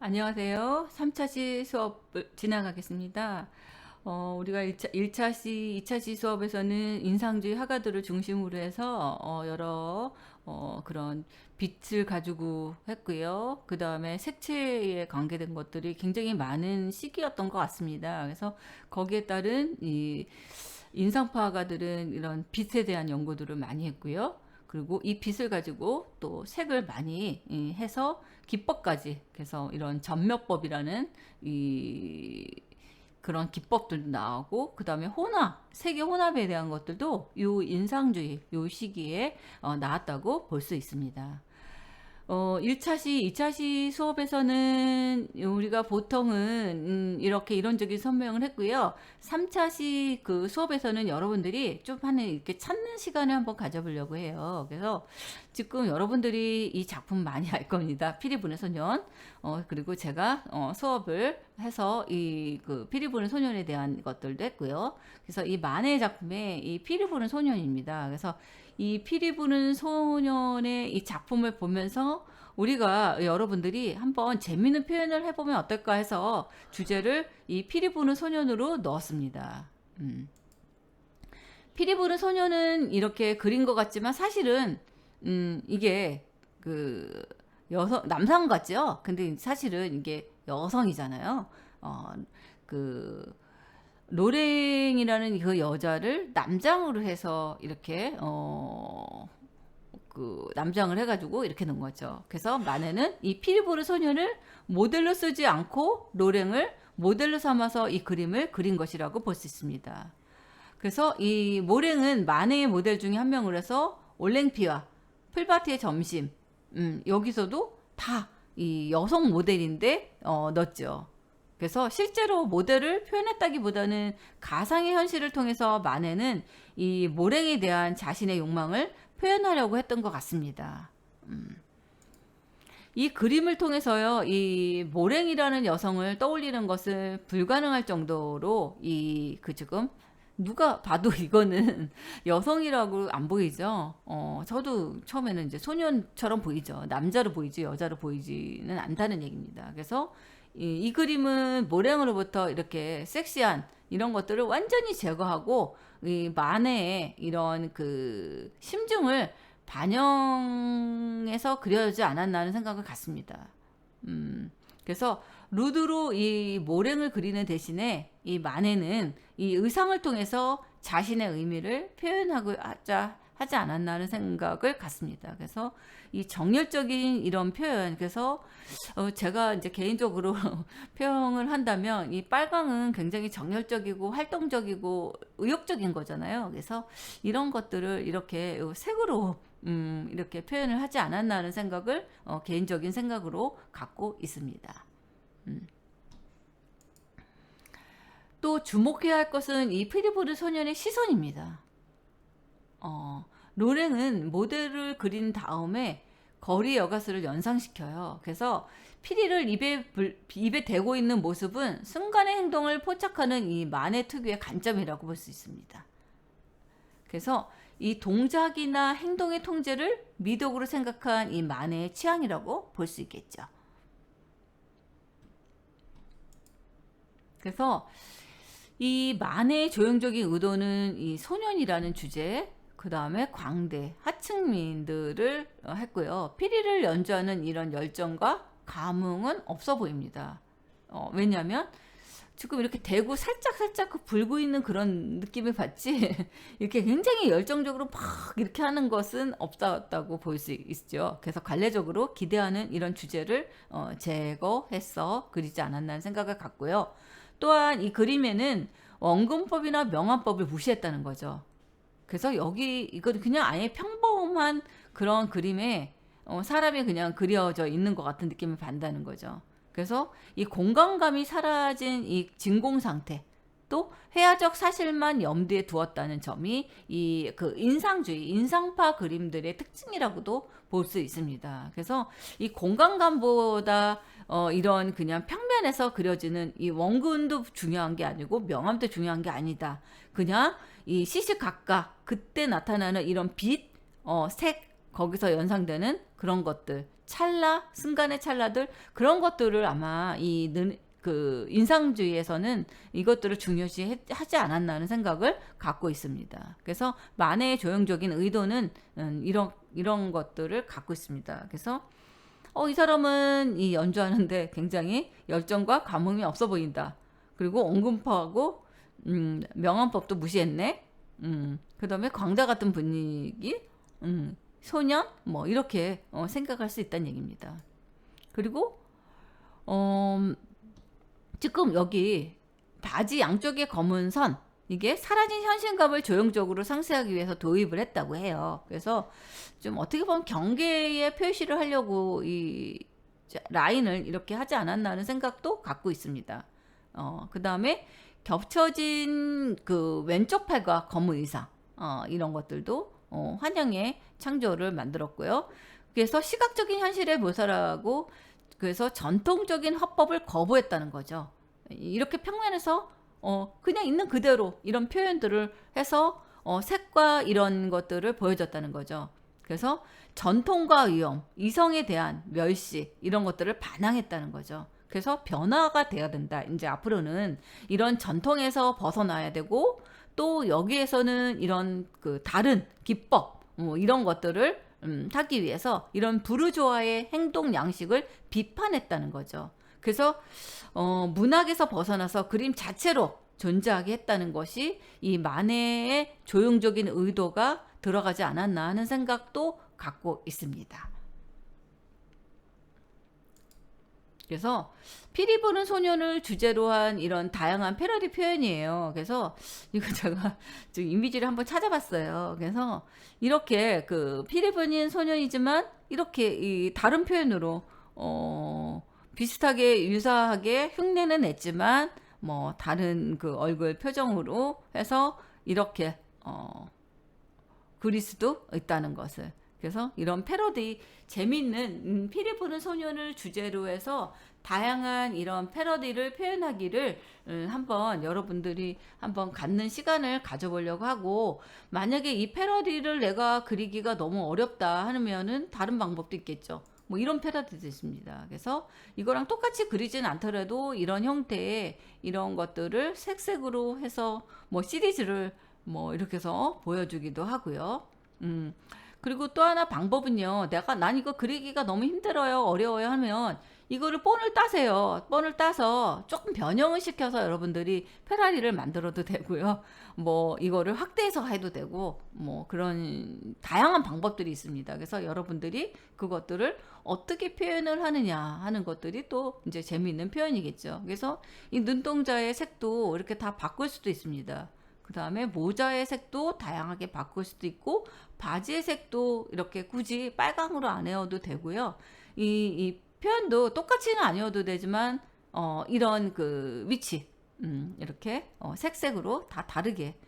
안녕하세요. 3차시 수업을 진행하겠습니다. 우리가 1차시, 2차시 수업에서는 인상주의 화가들을 중심으로 해서 여러 그런 빛을 가지고 했고요. 그 다음에 색채에 관계된 것들이 굉장히 많은 시기였던 것 같습니다. 그래서 거기에 따른 이 인상파 화가들은 이런 빛에 대한 연구들을 많이 했고요. 그리고 이 빛을 가지고 또 색을 많이 해서 기법까지, 그래서 이런 전묘법이라는 이 그런 기법들도 나오고, 그 다음에 혼합, 색의 혼합에 대한 것들도 이 인상주의 이 시기에 나왔다고 볼 수 있습니다. 1차시, 2차시 수업에서는 우리가 보통은 이렇게 이론적인 설명을 했고요. 3차시 그 수업에서는 여러분들이 좀 하는 이렇게 찾는 시간을 한번 가져보려고 해요. 그래서 지금 여러분들이 이 작품 많이 알 겁니다. 피리부는 소년. 그리고 제가 수업을 해서 이 그 피리부는 소년에 대한 것들도 했고요. 그래서 이 만해 작품의 이 피리부는 소년입니다. 그래서 이 피리 부는 소년의 이 작품을 보면서 우리가 여러분들이 한번 재미있는 표현을 해보면 어떨까 해서 주제를 이 피리 부는 소년으로 넣었습니다. 피리 부는 소년은 이렇게 그린 것 같지만 사실은 이게 그 남성 같죠? 근데 사실은 이게 여성이잖아요. 그 로랭이라는 그 여자를 남장으로 해서 이렇게 그 남장을 해가지고 이렇게 넣은 거죠. 그래서 만에는 이 피리부르 소년을 모델로 쓰지 않고 로랭을 모델로 삼아서 이 그림을 그린 것이라고 볼 수 있습니다. 그래서 이 모랭은 만해의 모델 중에 한 명으로 해서 올랭피와 풀바티의 점심, 여기서도 다 이 여성 모델인데 넣었죠. 그래서 실제로 모델을 표현했다기보다는 가상의 현실을 통해서 만해는 이 모랭에 대한 자신의 욕망을 표현하려고 했던 것 같습니다. 이 그림을 통해서요, 이 모랭이라는 여성을 떠올리는 것은 불가능할 정도로 지금 누가 봐도 이거는 여성이라고 안 보이죠. 저도 처음에는 이제 소년처럼 보이죠. 남자로 보이지 여자로 보이지는 않다는 얘기입니다. 그래서 이 그림은 모랭으로부터 이렇게 섹시한 이런 것들을 완전히 제거하고 이 만해의 이런 그 심증을 반영해서 그려지지 않았나 하는 생각을 갖습니다. 그래서 루드로 이 모랭을 그리는 대신에 이 만해는 이 의상을 통해서 자신의 의미를 표현하고 하지 않았나 하는 생각을 갖습니다. 그래서 이 정열적인 이런 표현, 그래서 제가 이제 개인적으로 표현을 한다면 이 빨강은 굉장히 정열적이고 활동적이고 의욕적인 거잖아요. 그래서 이런 것들을 이렇게 색으로 이렇게 표현을 하지 않았나 하는 생각을 개인적인 생각으로 갖고 있습니다. 또 주목해야 할 것은 이 프리브르 소년의 시선입니다. 로랭은 모델을 그린 다음에 거리 여가수를 연상시켜요. 그래서 피리를 입에 대고 있는 모습은 순간의 행동을 포착하는 이 만해 특유의 관점이라고 볼 수 있습니다. 그래서 이 동작이나 행동의 통제를 미덕으로 생각한 이 만해의 취향이라고 볼 수 있겠죠. 그래서 이 만해의 조형적인 의도는 이 소년이라는 주제, 그 다음에 광대, 하층민들을 했고요. 피리를 연주하는 이런 열정과 감흥은 없어 보입니다. 왜냐하면 지금 이렇게 대고 살짝 그 불고 있는 그런 느낌을 받지 이렇게 굉장히 열정적으로 막 이렇게 하는 것은 없었다고 볼 수 있죠. 그래서 관례적으로 기대하는 이런 주제를 제거해서 그리지 않았나는 생각을 갖고요. 또한 이 그림에는 원근법이나 명암법을 무시했다는 거죠. 그래서 이건 그냥 아예 평범한 그런 그림에 사람이 그냥 그려져 있는 것 같은 느낌을 받는다는 거죠. 그래서 이 공간감이 사라진 이 진공 상태, 또 회화적 사실만 염두에 두었다는 점이 이 그 인상주의, 인상파 그림들의 특징이라고도 볼 수 있습니다. 그래서 이 공간감보다 이런 그냥 평면에서 그려지는 이 원근도 중요한 게 아니고 명암도 중요한 게 아니다. 그냥 이 시시각각 그때 나타나는 이런 빛, 색, 거기서 연상되는 그런 것들, 찰나, 순간의 찰나들, 그런 것들을 아마 그 인상주의에서는 이것들을 중요시 하지 않았나 하는 생각을 갖고 있습니다. 그래서 만해의 조형적인 의도는 이런 것들을 갖고 있습니다. 그래서 이 사람은 이 연주하는데 굉장히 열정과 감흥이 없어 보인다. 그리고 온금파하고 명암법도 무시했네. 그 다음에 광자 같은 분위기, 소년, 뭐 이렇게 생각할 수 있다는 얘기입니다. 그리고 지금 여기 바지 양쪽에 검은 선, 이게 사라진 현실감을 조형적으로 상쇄하기 위해서 도입을 했다고 해요. 그래서 좀 어떻게 보면 경계의 표시를 하려고 이 라인을 이렇게 하지 않았나 하는 생각도 갖고 있습니다. 그 다음에 겹쳐진 그 왼쪽 팔과 검은 의상, 이런 것들도 환영의 창조를 만들었고요. 그래서 시각적인 현실의 묘사라고, 그래서 전통적인 화법을 거부했다는 거죠. 이렇게 평면에서 그냥 있는 그대로 이런 표현들을 해서 색과 이런 것들을 보여줬다는 거죠. 그래서 전통과 위험, 이성에 대한 멸시, 이런 것들을 반항했다는 거죠. 그래서 변화가 돼야 된다. 이제 앞으로는 이런 전통에서 벗어나야 되고, 또 여기에서는 이런 그 다른 기법, 이런 것들을 하기 위해서 이런 부르주아의 행동 양식을 비판했다는 거죠. 그래서 문학에서 벗어나서 그림 자체로 존재하게 했다는 것이 이 만해의 조형적인 의도가 들어가지 않았나 하는 생각도 갖고 있습니다. 그래서 피리 부는 소년을 주제로 한 이런 다양한 패러디 표현이에요. 그래서 이거 제가 지금 이미지를 한번 찾아봤어요. 그래서 이렇게 그 피리 부는 소년이지만 이렇게 이 다른 표현으로 비슷하게 유사하게 흉내는 냈지만 뭐 다른 그 얼굴 표정으로 해서 이렇게 그릴 수도 있다는 것을. 그래서 이런 패러디, 재밌는 피리 부는 소년을 주제로 해서 다양한 이런 패러디를 표현하기를 한번 여러분들이 한번 갖는 시간을 가져보려고 하고, 만약에 이 패러디를 내가 그리기가 너무 어렵다 하면은 다른 방법도 있겠죠. 뭐 이런 패러디도 있습니다. 그래서 이거랑 똑같이 그리진 않더라도 이런 형태의 이런 것들을 색색으로 해서 뭐 시리즈를 뭐 이렇게 해서 보여주기도 하고요. 그리고 또 하나 방법은요. 난 이거 그리기가 너무 힘들어요, 어려워요 하면 이거를 본을 따세요. 본을 따서 조금 변형을 시켜서 여러분들이 페라리를 만들어도 되고요. 뭐 이거를 확대해서 해도 되고, 뭐 그런 다양한 방법들이 있습니다. 그래서 여러분들이 그것들을 어떻게 표현을 하느냐 하는 것들이 또 이제 재미있는 표현이겠죠. 그래서 이 눈동자의 색도 이렇게 다 바꿀 수도 있습니다. 그 다음에 모자의 색도 다양하게 바꿀 수도 있고, 바지의 색도 이렇게 굳이 빨강으로 안 해도 되고요. 이 표현도 똑같이는 아니어도 되지만 이런 그 위치, 이렇게 색색으로 다 다르게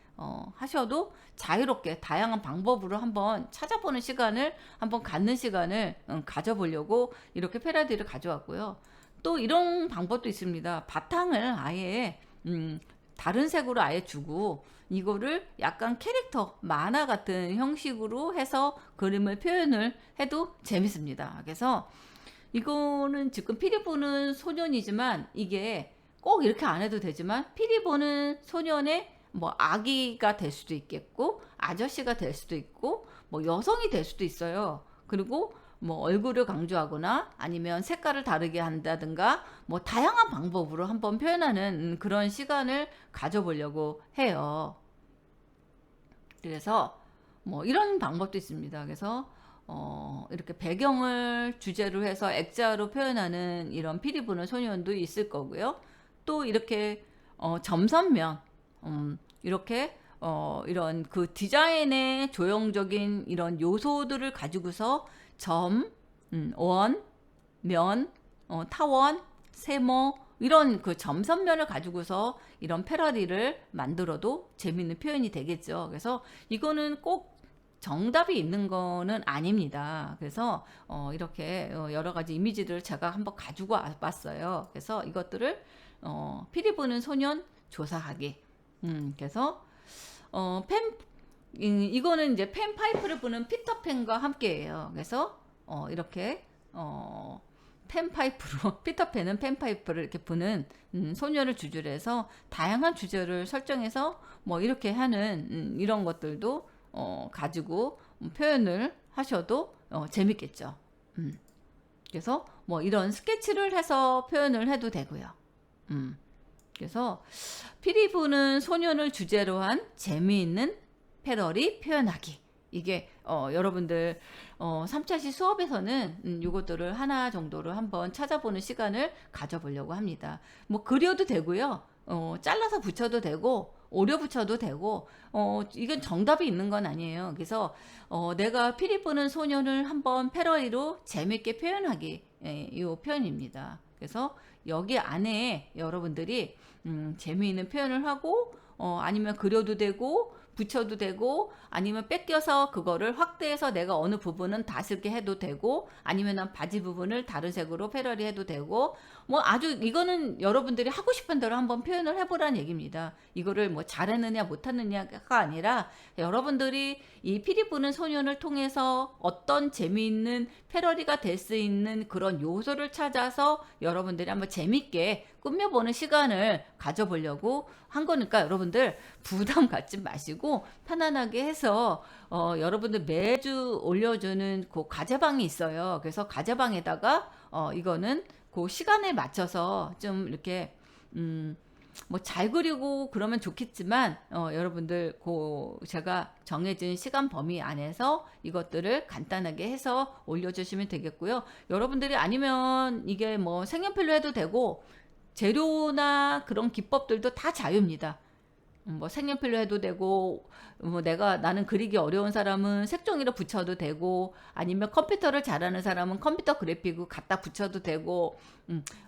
하셔도 자유롭게 다양한 방법으로 한번 찾아보는 시간을, 한번 갖는 시간을 가져보려고 이렇게 패러디를 가져왔고요. 또 이런 방법도 있습니다. 바탕을 아예 다른 색으로 아예 주고 이거를 약간 캐릭터 만화 같은 형식으로 해서 그림을 표현을 해도 재밌습니다. 그래서 이거는 지금 피리 보는 소년이지만 이게 꼭 이렇게 안 해도 되지만, 피리 보는 소년의 뭐 아기가 될 수도 있겠고, 아저씨가 될 수도 있고, 뭐 여성이 될 수도 있어요. 그리고 뭐 얼굴을 강조하거나 아니면 색깔을 다르게 한다든가, 뭐 다양한 방법으로 한번 표현하는 그런 시간을 가져보려고 해요. 그래서 뭐 이런 방법도 있습니다. 그래서 이렇게 배경을 주제로 해서 액자로 표현하는 이런 피리 부는 소년도 있을 거고요. 또 이렇게 점선면, 이렇게 이런 그 디자인의 조형적인 이런 요소들을 가지고서 점, 원, 면, 타원, 세모, 이런 그 점선면을 가지고서 이런 패러디를 만들어도 재밌는 표현이 되겠죠. 그래서 이거는 꼭 정답이 있는 거는 아닙니다. 그래서 이렇게 여러 가지 이미지를 제가 한번 가지고 와봤어요. 그래서 이것들을 피리 부는 소년 조사하기. 그래서 이거는 이제 펜 파이프를 부는 피터팬과 함께해요. 그래서 이렇게 펜 파이프로 피터팬은 펜 파이프를 이렇게 부는 소녀를 주제로 해서 다양한 주제를 설정해서 뭐 이렇게 하는 이런 것들도 가지고 표현을 하셔도 재밌겠죠. 그래서 뭐 이런 스케치를 해서 표현을 해도 되고요. 그래서 피리 부는 소년을 주제로 한 재미있는 패러디 표현하기. 이게 여러분들 3차시 수업에서는 이것들을 하나 정도를 한번 찾아보는 시간을 가져보려고 합니다. 뭐 그려도 되고요. 잘라서 붙여도 되고 오려 붙여도 되고 이건 정답이 있는 건 아니에요. 그래서 내가 피리 부는 소년을 한번 패러디로 재밌게 표현하기, 이 표현입니다. 그래서 여기 안에 여러분들이 재미있는 표현을 하고 아니면 그려도 되고 붙여도 되고 아니면 뺏겨서 그거를 확대해서 내가 어느 부분은 다스게 해도 되고 아니면 바지 부분을 다른 색으로 패러디 해도 되고 뭐 아주 이거는 여러분들이 하고 싶은 대로 한번 표현을 해보라는 얘기입니다. 이거를 뭐 잘했느냐 못했느냐가 아니라 여러분들이 이 피리 부는 소년을 통해서 어떤 재미있는 패러디가 될 수 있는 그런 요소를 찾아서 여러분들이 한번 재밌게 꾸며보는 시간을 가져보려고 한 거니까 여러분들 부담 갖지 마시고 편안하게 해서 여러분들 매주 올려주는 그 과제방이 있어요. 그래서 과제방에다가 이거는 그 시간에 맞춰서 좀 이렇게 뭐 잘 그리고 그러면 좋겠지만 여러분들 제가 정해진 시간 범위 안에서 이것들을 간단하게 해서 올려주시면 되겠고요. 여러분들이 아니면 이게 뭐 색연필로 해도 되고 재료나 그런 기법들도 다 자유입니다. 뭐 색연필로 해도 되고 뭐 나는 그리기 어려운 사람은 색종이로 붙여도 되고 아니면 컴퓨터를 잘하는 사람은 컴퓨터 그래픽으로 갖다 붙여도 되고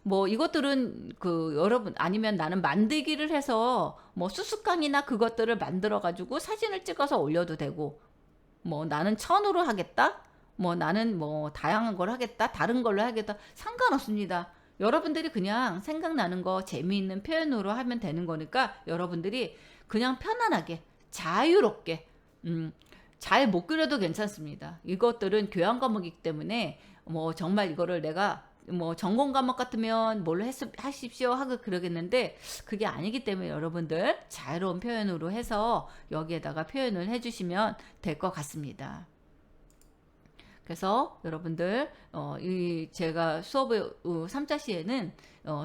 뭐 이것들은 여러분 아니면 나는 만들기를 해서 뭐 수수깡이나 그것들을 만들어 가지고 사진을 찍어서 올려도 되고 뭐 나는 천으로 하겠다 뭐 나는 뭐 다양한 걸 하겠다 다른 걸로 하겠다 상관없습니다. 여러분들이 그냥 생각나는 거 재미있는 표현으로 하면 되는 거니까 여러분들이 그냥 편안하게 자유롭게 잘 못 그려도 괜찮습니다. 이것들은 교양 과목이기 때문에 뭐 정말 이거를 내가 뭐 전공 과목 같으면 뭘로 하십시오 하고 그러겠는데 그게 아니기 때문에 여러분들 자유로운 표현으로 해서 여기에다가 표현을 해주시면 될 것 같습니다. 그래서 여러분들 제가 수업의 3차 시에는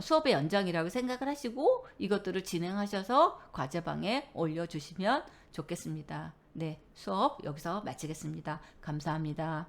수업의 연장이라고 생각을 하시고 이것들을 진행하셔서 과제방에 올려주시면 좋겠습니다. 네, 수업 여기서 마치겠습니다. 감사합니다.